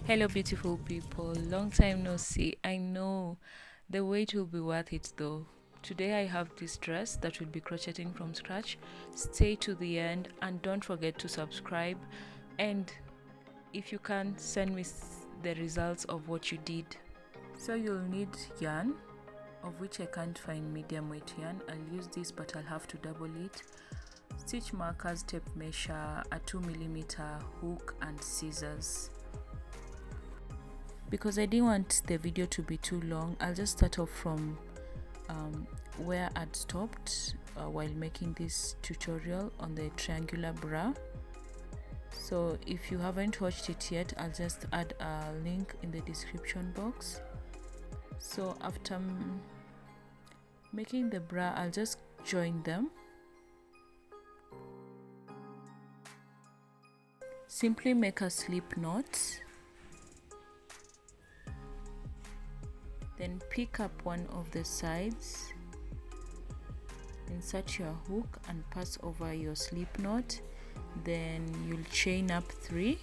Hello, beautiful people. Long time no see. I know the wait will be worth it though. Today I have this dress that will be crocheting from scratch. Stay to the end and don't forget to subscribe. And if you can, send me the results of what you did. So you'll need yarn, of which I can't find medium weight yarn. I'll use this, but I'll have to double it. Stitch markers, tape measure, a 2mm hook, and scissors. Because I didn't want the video to be too long, I'll just start off from where I'd stopped while making this tutorial on the triangular bra. So if you haven't watched it yet, I'll just add a link in the description box. So after making the bra, I'll just join them. Simply make a slip knot. Then pick up one of the sides, insert your hook and pass over your slip knot. Then you'll chain up 3.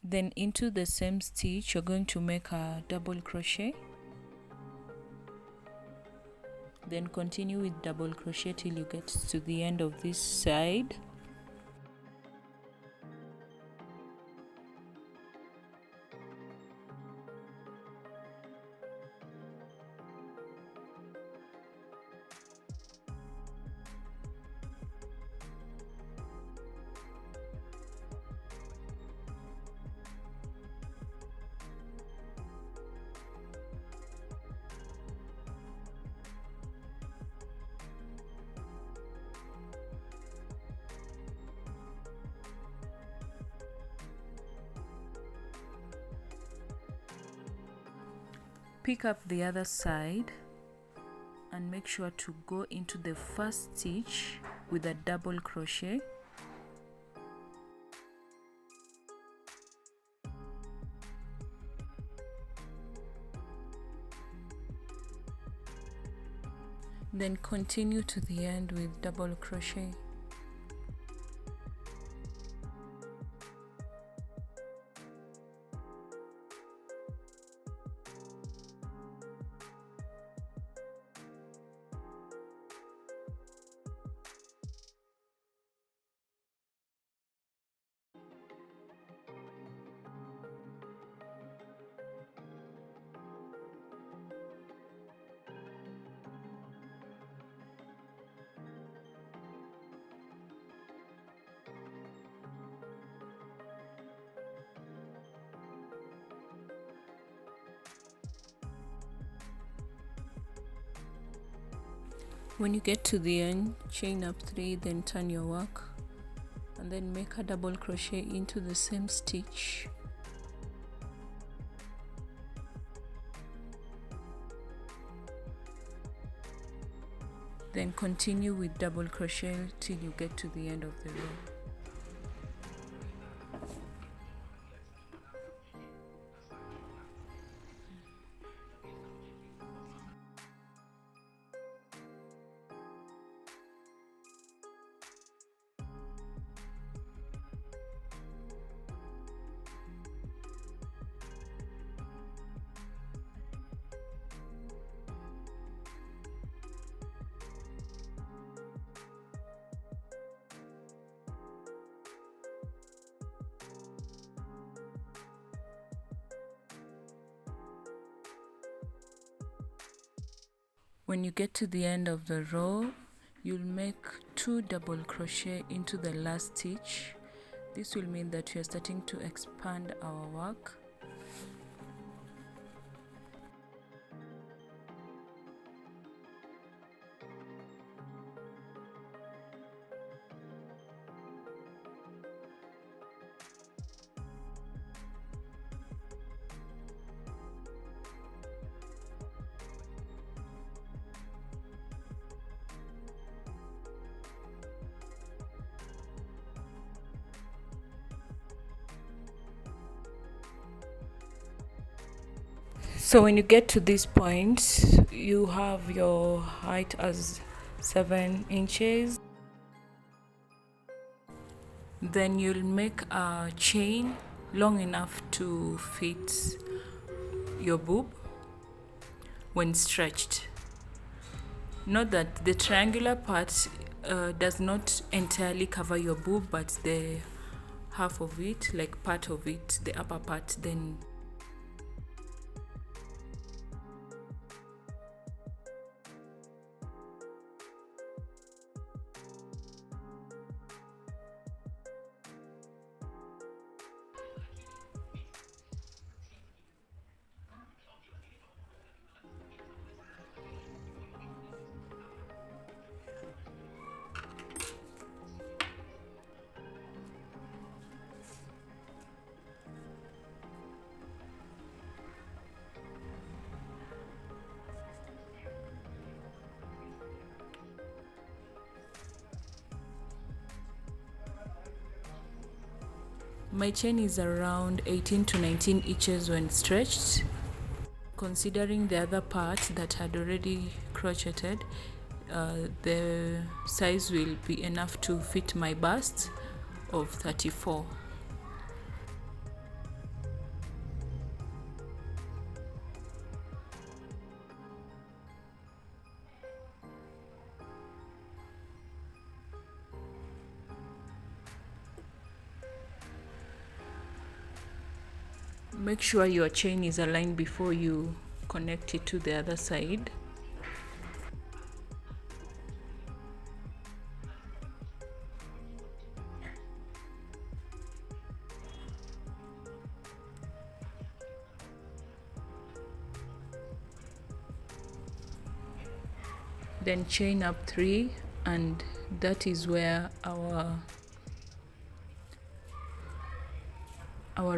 Then into the same stitch, you're going to make a double crochet. Then continue with double crochet till you get to the end of this side. Pick up the other side and make sure to go into the first stitch with a double crochet. Then continue to the end with double crochet. When you get to the end, chain up 3, then turn your work and then make a double crochet into the same stitch. Then continue with double crochet till you get to the end of the row. When you get to the end of the row, you'll make 2 double crochet into the last stitch. This will mean that we are starting to expand our work. So when you get to this point, you have your height as 7 inches. Then you'll make a chain long enough to fit your boob when stretched. Note that the triangular part does not entirely cover your boob, but the half of it, like part of it, the upper part, then my chain is around 18 to 19 inches when stretched. Considering the other part that had already crocheted, the size will be enough to fit my bust of 34. Make sure your chain is aligned before you connect it to the other side. Then chain up 3, and that is where our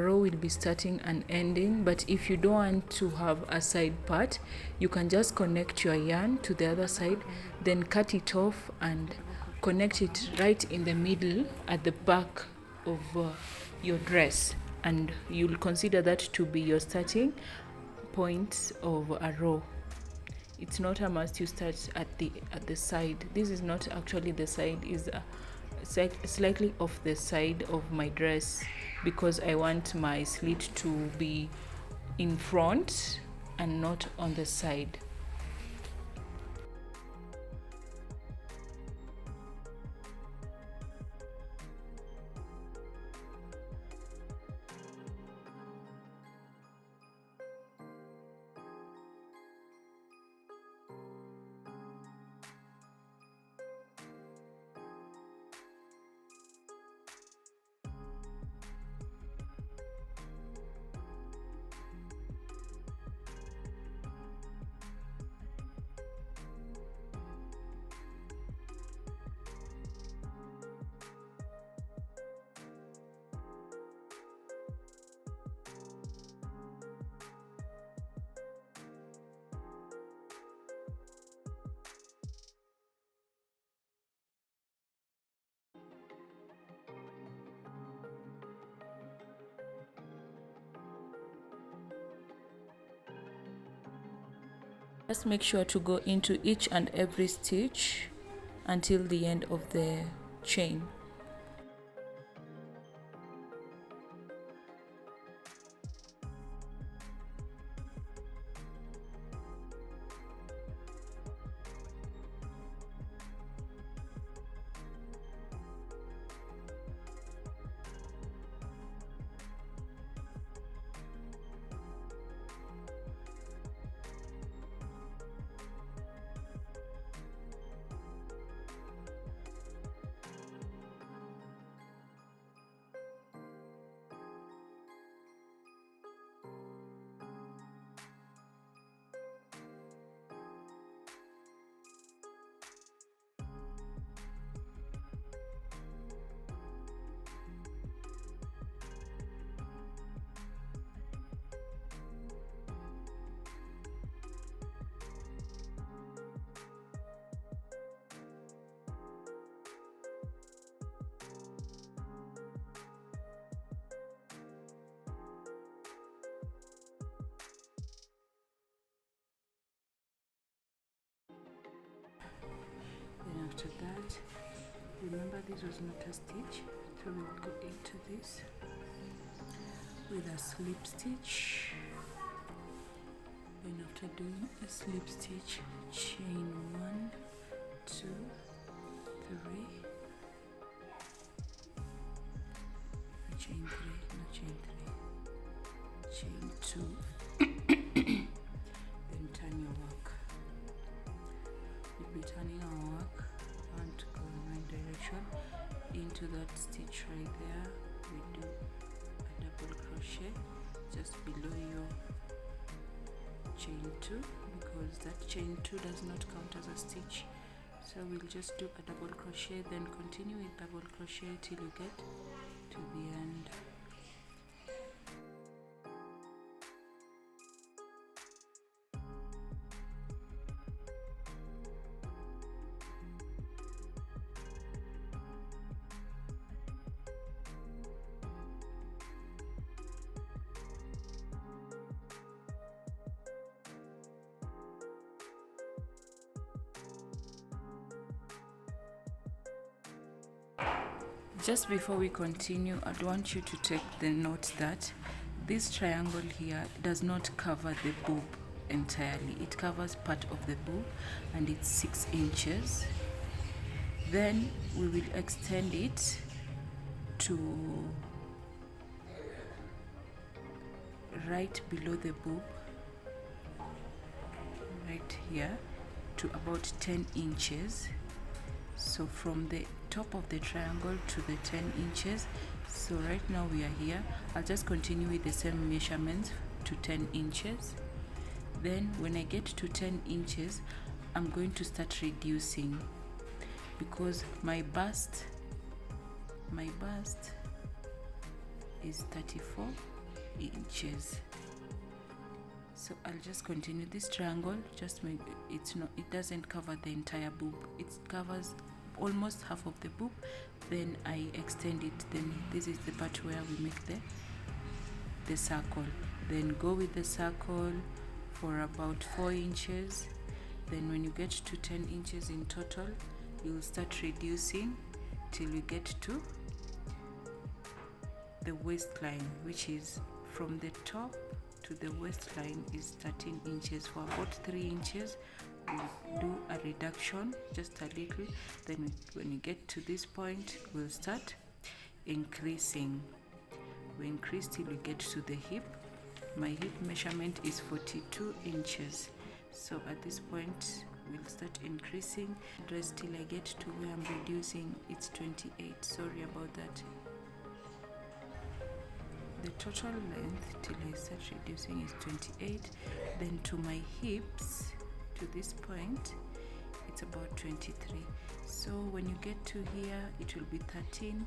row will be starting and ending. But if you don't want to have a side part, you can just connect your yarn to the other side, then cut it off and connect it right in the middle at the back of your dress, and you'll consider that to be your starting point of a row. It's not a must you start at the side. This is not actually the side, is slightly off the side of my dress, because I want my slit to be in front and not on the side. Just make sure to go into each and every stitch until the end of the chain. after that, remember this was not a stitch, so we'll go into this with a slip stitch. And after doing a slip stitch, chain 1, 2, 3, chain 3, not chain 3, chain 2, then turn your work. We'll be turning our work and to go in one direction. Into that stitch right there, we do a double crochet just below your chain 2, because that chain 2 does not count as a stitch. So we'll just do a double crochet, then continue with double crochet till you get to the end. Just before we continue, I'd want you to take the note that this triangle here does not cover the boob entirely. It covers part of the boob and it's 6 inches. Then we will extend it to right below the boob, right here, to about 10 inches. So from the top of the triangle to the 10 inches. So right now we are here. I'll just continue with the same measurements to 10 inches. Then when I get to 10 inches, I'm going to start reducing, because my bust is 34 inches. So I'll just continue this triangle. Just make it doesn't cover the entire boob. It covers almost half of the boob. Then I extend it. Then this is the part where we make the circle. Then go with the circle for about 4 inches. Then when you get to 10 inches in total, you'll start reducing till you get to the waistline, which is from the top to the waistline is 13 inches. For about 3 inches, we'll do a reduction, just a little. Then when you get to this point, we'll start increasing. We increase till we get to the hip. My hip measurement is 42 inches. So at this point, we'll start increasing dress till I get to where I'm reducing. It's 28. Sorry about that. The total length till I start reducing is 28. Then to my hips, to this point, it's about 23. So when you get to here, it will be 13.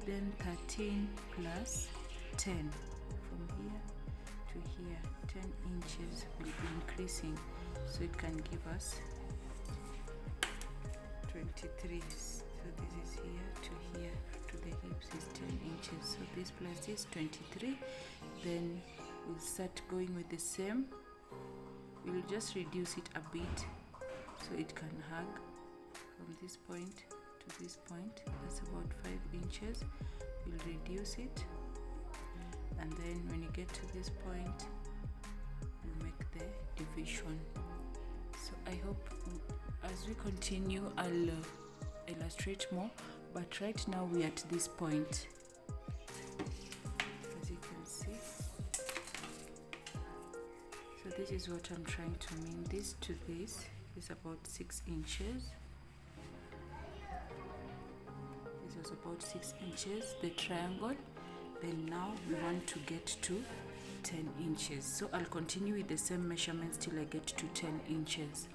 Then 13 plus 10. From here to here, 10 inches will be increasing. So it can give us 23. So this is here to here to the hips is 10 inches. So this plus this 23. Then we'll start going with the same. We'll just reduce it a bit so it can hug from this point to this point. That's about 5 inches. We'll reduce it, and then when you get to this point, we'll make the division. So I hope as we continue, I'll illustrate more, but right now we're at this point. As you can see, so this is what I'm trying to mean. This to this is about 6 inches. This was about 6 inches, the triangle. Then now we want to get to 10 inches. So I'll continue with the same measurements till I get to 10 inches.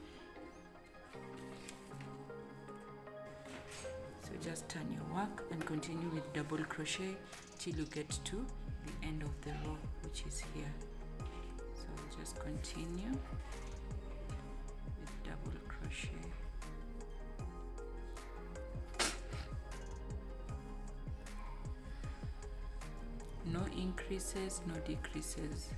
So just turn your work and continue with double crochet till you get to the end of the row, which is here. So I'll just continue with double crochet. No increases, no decreases.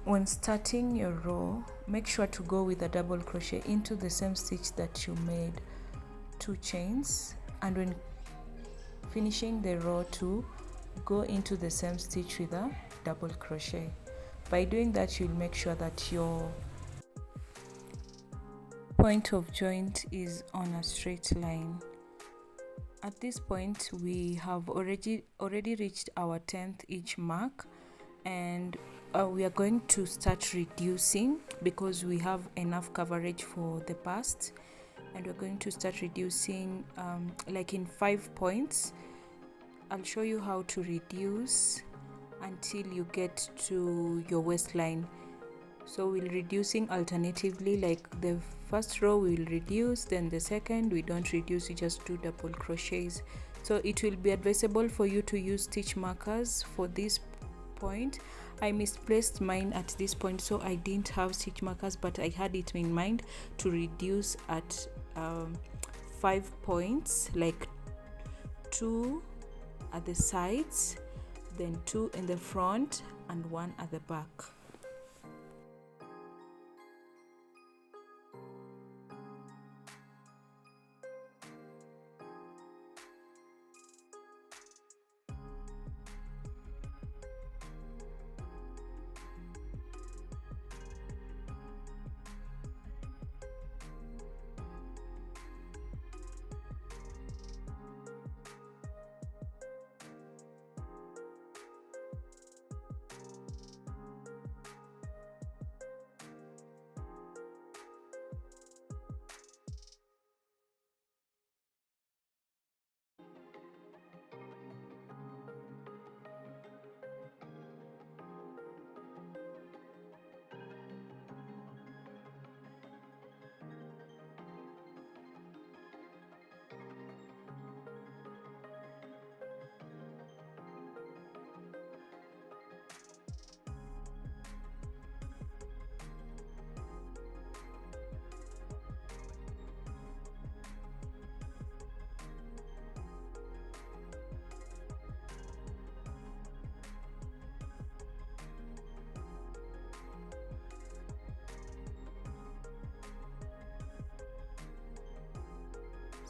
When starting your row, make sure to go with a double crochet into the same stitch that you made 2 chains, and when finishing the row 2, go into the same stitch with a double crochet. By doing that, you'll make sure that your point of joint is on a straight line. At this point, we have already reached our 10th inch mark, and we are going to start reducing because we have enough coverage for the bust, and we're going to start reducing like in 5 points. I'll show you how to reduce until you get to your waistline. So we'll reducing alternatively, like the first row we will reduce, then the second we don't reduce, we just do double crochets. So it will be advisable for you to use stitch markers for this point. I misplaced mine at this point, so I didn't have stitch markers, but I had it in mind to reduce at 5 points, like 2 at the sides, then 2 in the front and 1 at the back.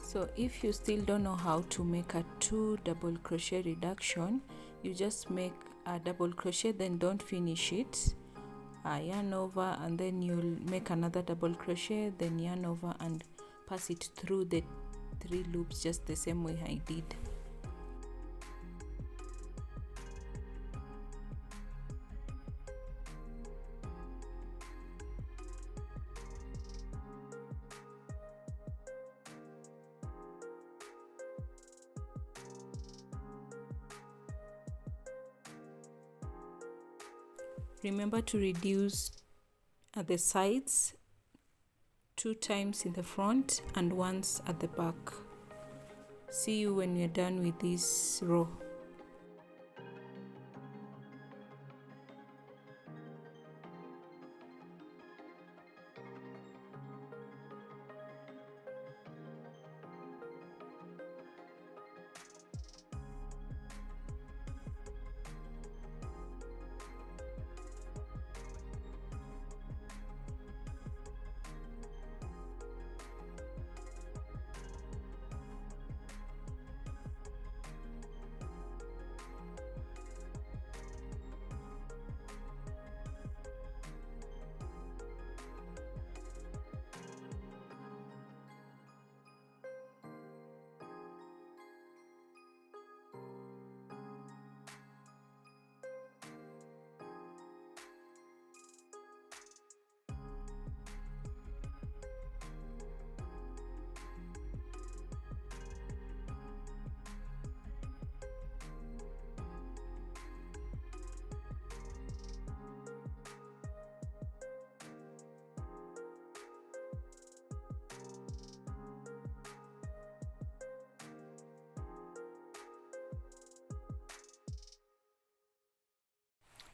So if you still don't know how to make a 2 double crochet reduction, you just make a double crochet, then don't finish it, yarn over, and then you'll make another double crochet, then yarn over and pass it through the 3 loops just the same way I did. Remember to reduce at the sides 2 times in the front and once at the back. See you when you're done with this row.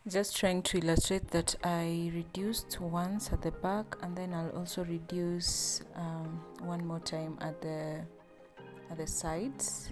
Just trying to illustrate that I reduced once at the back, and then I'll also reduce one more time at the sides.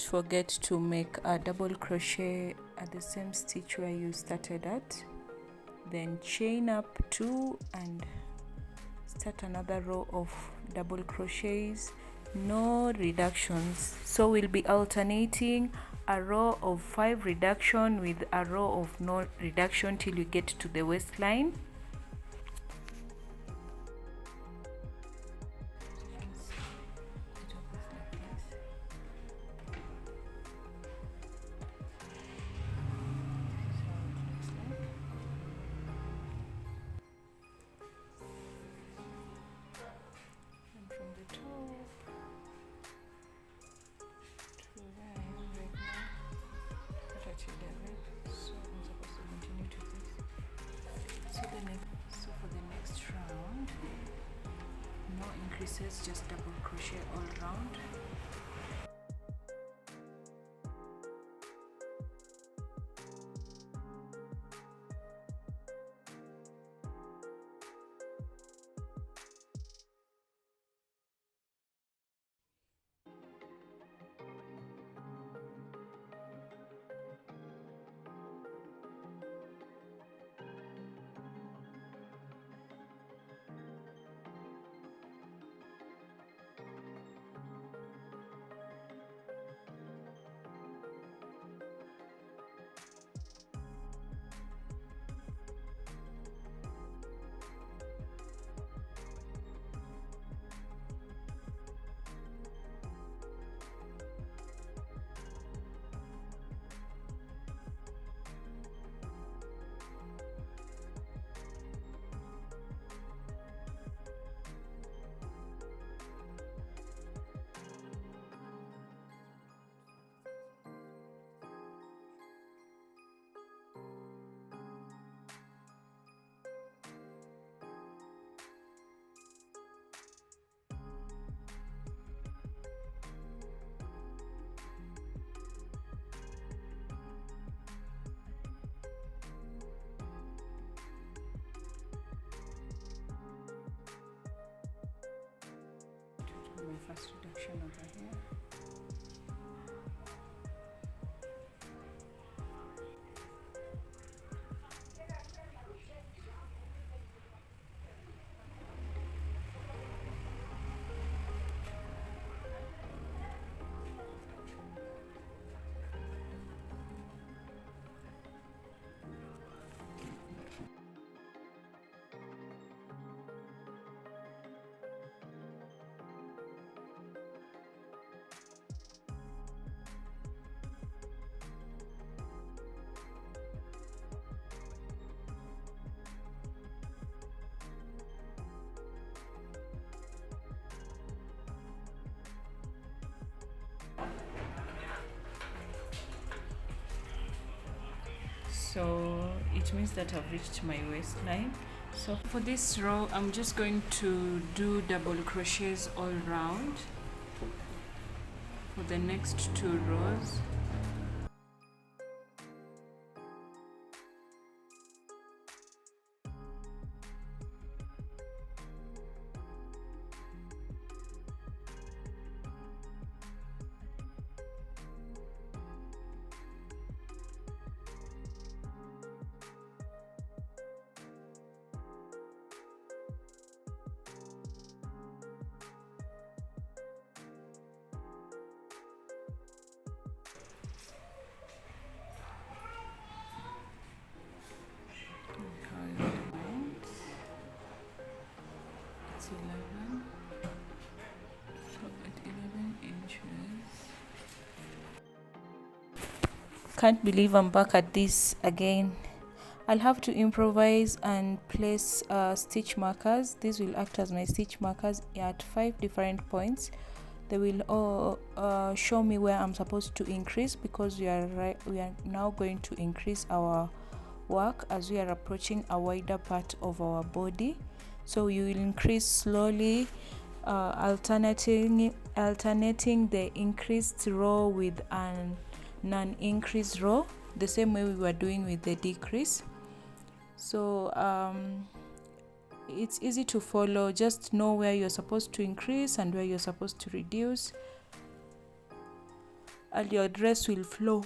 forget to make a double crochet at the same stitch where you started at, then chain up 2 and start another row of double crochets, no reductions. So we'll be alternating a row of 5 reduction with a row of no reduction till you get to the waistline. So for the next round, no increases, just double crochet all round. My first reduction over here. So it means that I've reached my waistline. So for this row, I'm just going to do double crochets all round for the next 2 rows. It's 11. So at 11 inches. Can't believe I'm back at this again. I'll have to improvise and place stitch markers. These will act as my stitch markers at 5 different points. They will all show me where I'm supposed to increase, because we are now going to increase our work as we are approaching a wider part of our body. So you will increase slowly, alternating the increased row with an non-increased row, the same way we were doing with the decrease. So it's easy to follow. Just know where you're supposed to increase and where you're supposed to reduce. and your dress will flow.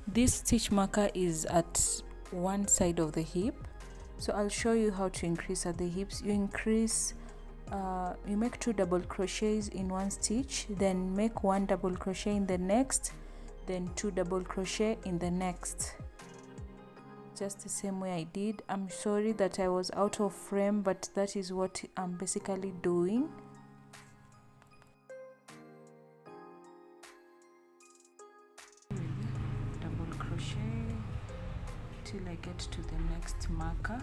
This stitch marker is at one side of the hip, so I'll show you how to increase at the hips. You increase, you make 2 double crochets in one stitch, then make 1 double crochet in the next, then 2 double crochet in the next, just the same way I did. I'm sorry that I was out of frame, but that is what I'm basically doing. Double crochet till I get to the next marker.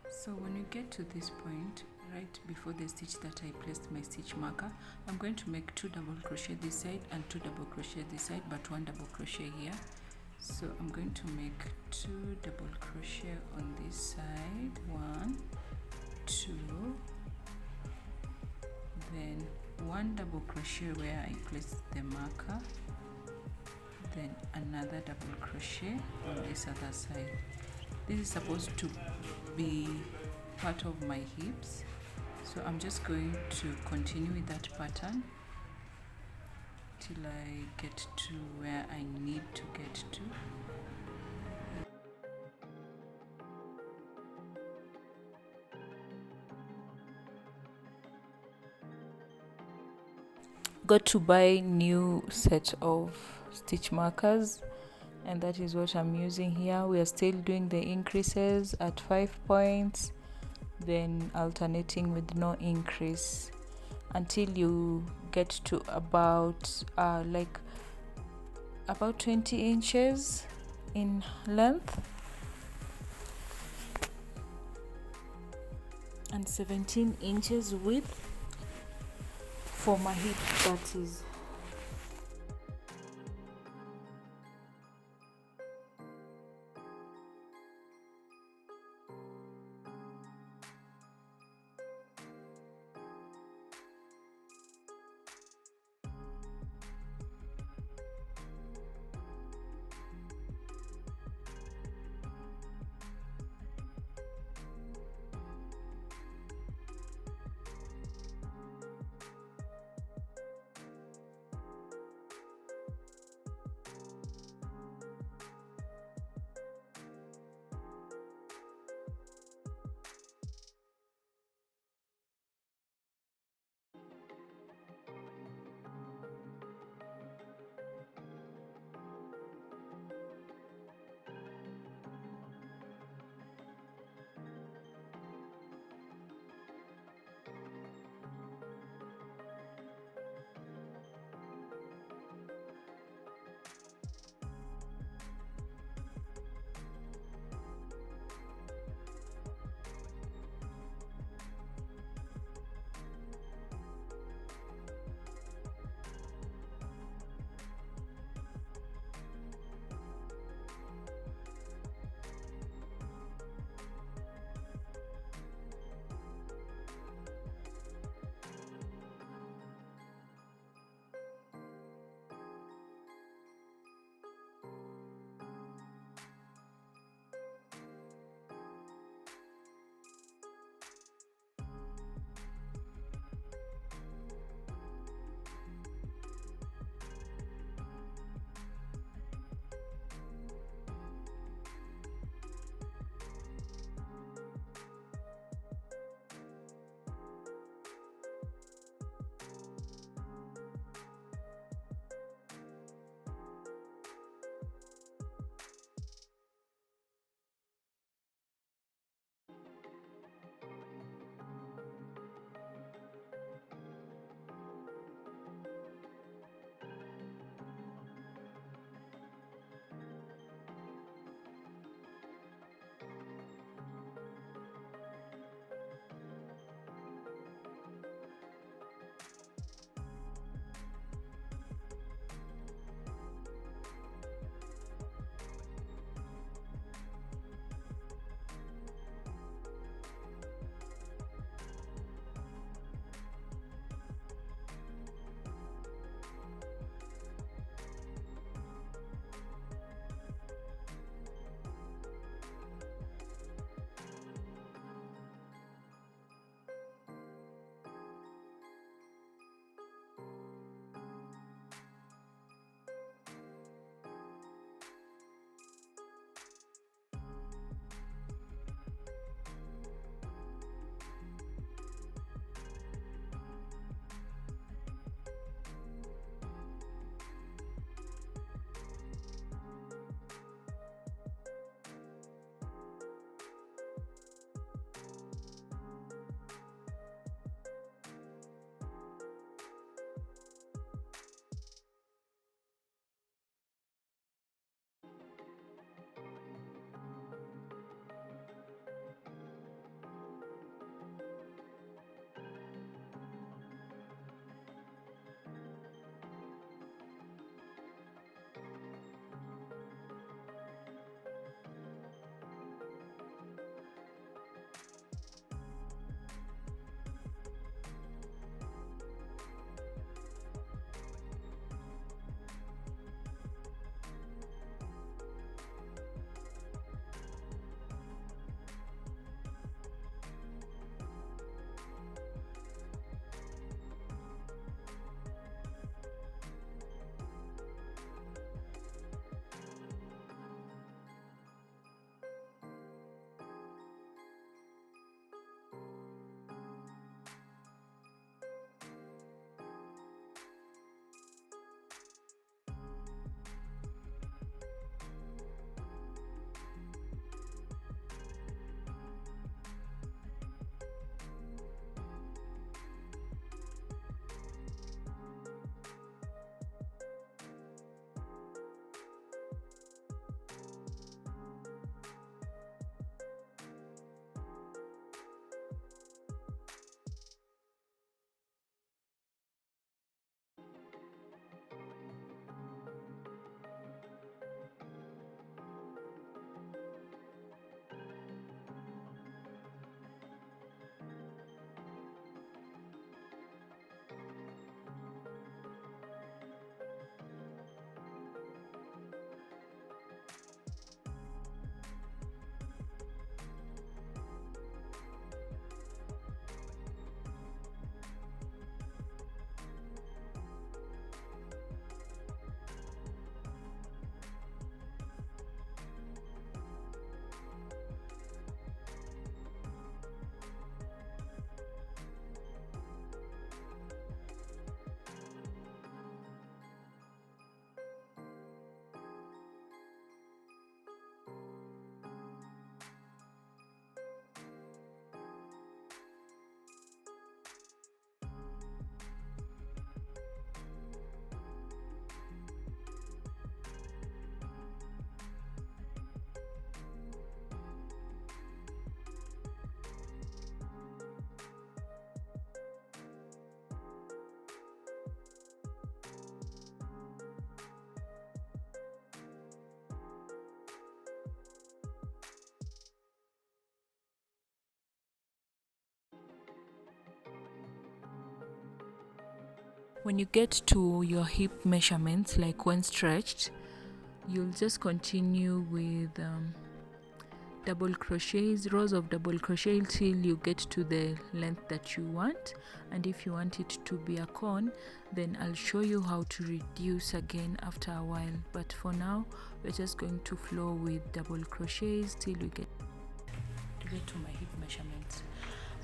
So when you get to this point, right before the stitch that I placed my stitch marker, I'm going to make 2 double crochet this side and 2 double crochet this side, but 1 double crochet here. So I'm going to make 2 double crochet on this side, 1, 2, then 1 double crochet where I placed the marker, then another double crochet on this other side. This is supposed to be part of my hips, so I'm just going to continue with that pattern till I get to where I need to get to. Got to buy new set of stitch markers, and that is what I'm using here. We are still doing the increases at 5 points, then alternating with no increase until you get to about 20 inches in length and 17 inches width for my hip, that is. When you get to your hip measurements, like when stretched, you'll just continue with double crochets, rows of double crochet till you get to the length that you want. And if you want it to be a cone, then I'll show you how to reduce again after a while. But for now, we're just going to flow with double crochets till we get to my hip measurements.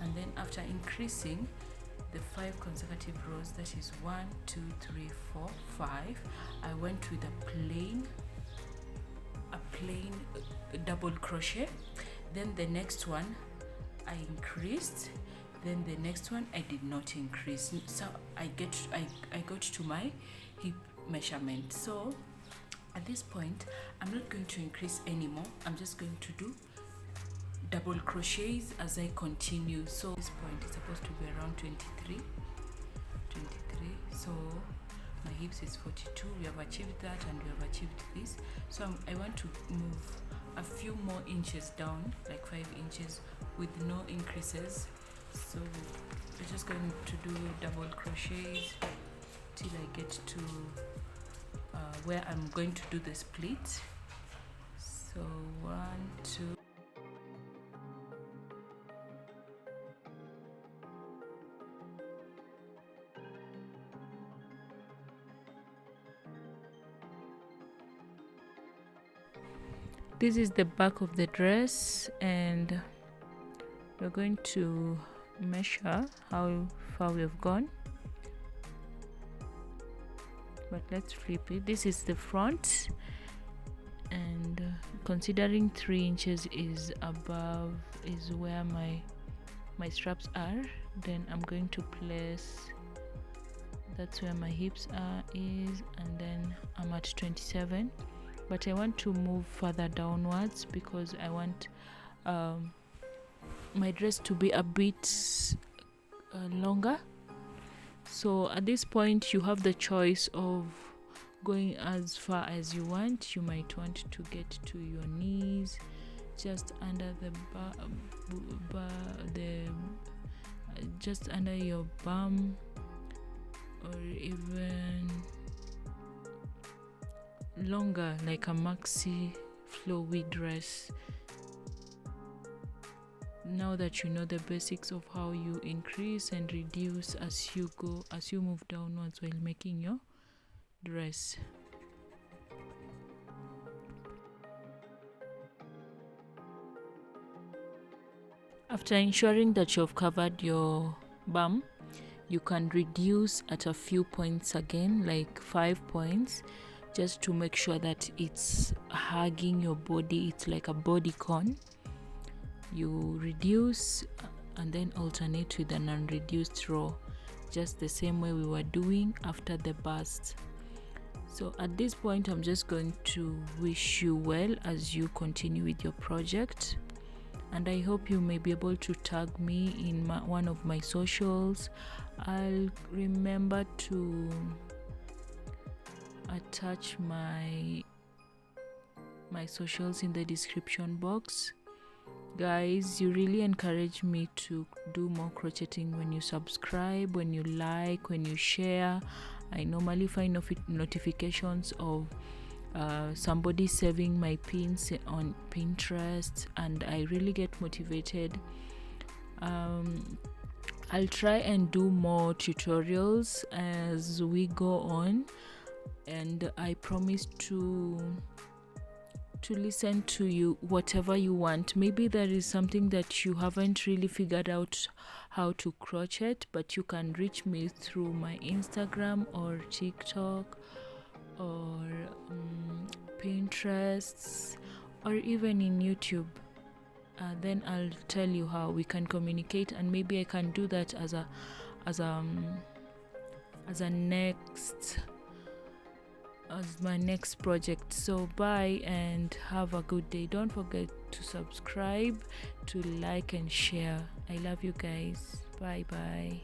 And then after increasing the 5 consecutive rows, that is 1 2 3 4 5, I went with a plain double crochet. Then the next one I increased, then the next one I did not increase. So I got to my hip measurement. So at this point I'm not going to increase anymore. I'm just going to do double crochets as I continue. So at this point it's supposed to be around 23. So my hips is 42. We have achieved that, and we have achieved this. So I want to move a few more inches down, like 5 inches, with no increases. So we're just going to do double crochets till I get to where I'm going to do the split. So 1 2. This is the back of the dress, and we're going to measure how far we've gone. But let's flip it. This is the front, and considering 3 inches is where my straps are, then I'm going to place, that's where my hips is, and then I'm at 27. But I want to move further downwards because I want my dress to be a bit longer. So at this point you have the choice of going as far as you want. You might want to get to your knees, just under just under your bum, or even longer, like a maxi flowy dress. Now that you know the basics of how you increase and reduce as you move downwards while making your dress. After ensuring that you've covered your bum, you can reduce at a few points again, like 5 points, just to make sure that it's hugging your body. It's like a body con. You reduce and then alternate with an unreduced row, just the same way we were doing after the bust. So at this point I'm just going to wish you well as you continue with your project, and I hope you may be able to tag me in one of my socials. I'll remember to attach my socials in the description box. Guys, you really encourage me to do more crocheting when you subscribe, when you like, when you share. I normally find notifications of somebody saving my pins on Pinterest, and I really get motivated. I'll try and do more tutorials as we go on, and I promise to listen to you, whatever you want. Maybe there is something that you haven't really figured out how to crochet, but you can reach me through my Instagram or TikTok or Pinterest, or even in YouTube. Then I'll tell you how we can communicate, and maybe I can do that as my next project. So bye and have a good day. Don't forget to subscribe, to like and share. I love you guys. Bye.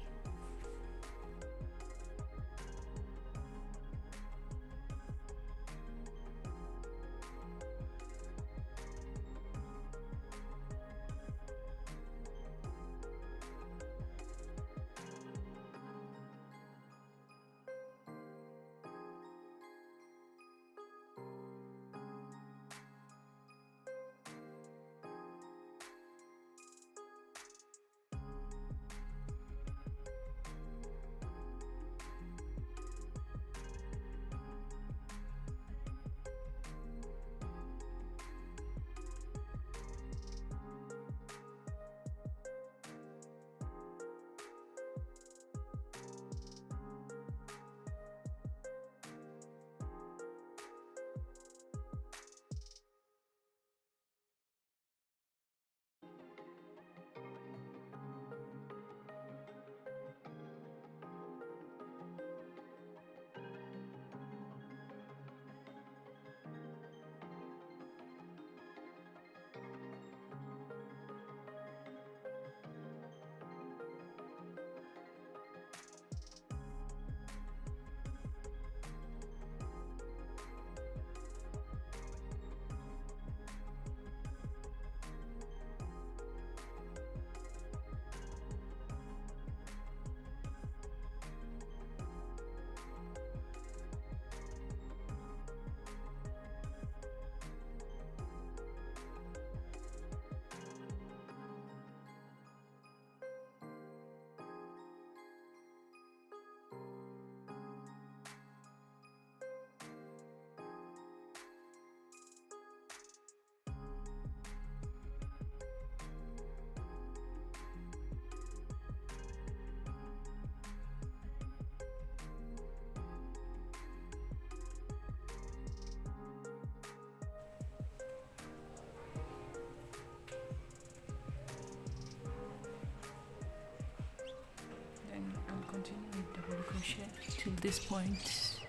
till this point.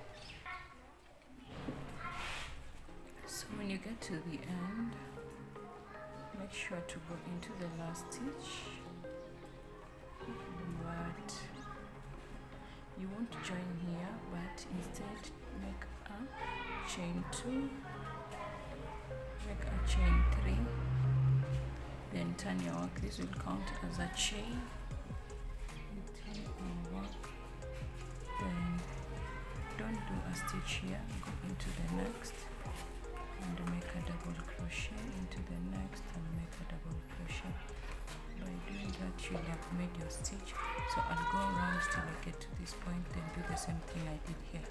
So when you get to the end, make sure to go into the last stitch, but you won't join here, but instead make a chain 2, make a chain 3, then turn your work. This will count as a chain. Turn your work, then don't do a stitch here, go into the next and make a double crochet into the next and make a double crochet. By doing that, you'll have made your stitch. So I'll go around till I get to this point, then do the same thing I did here.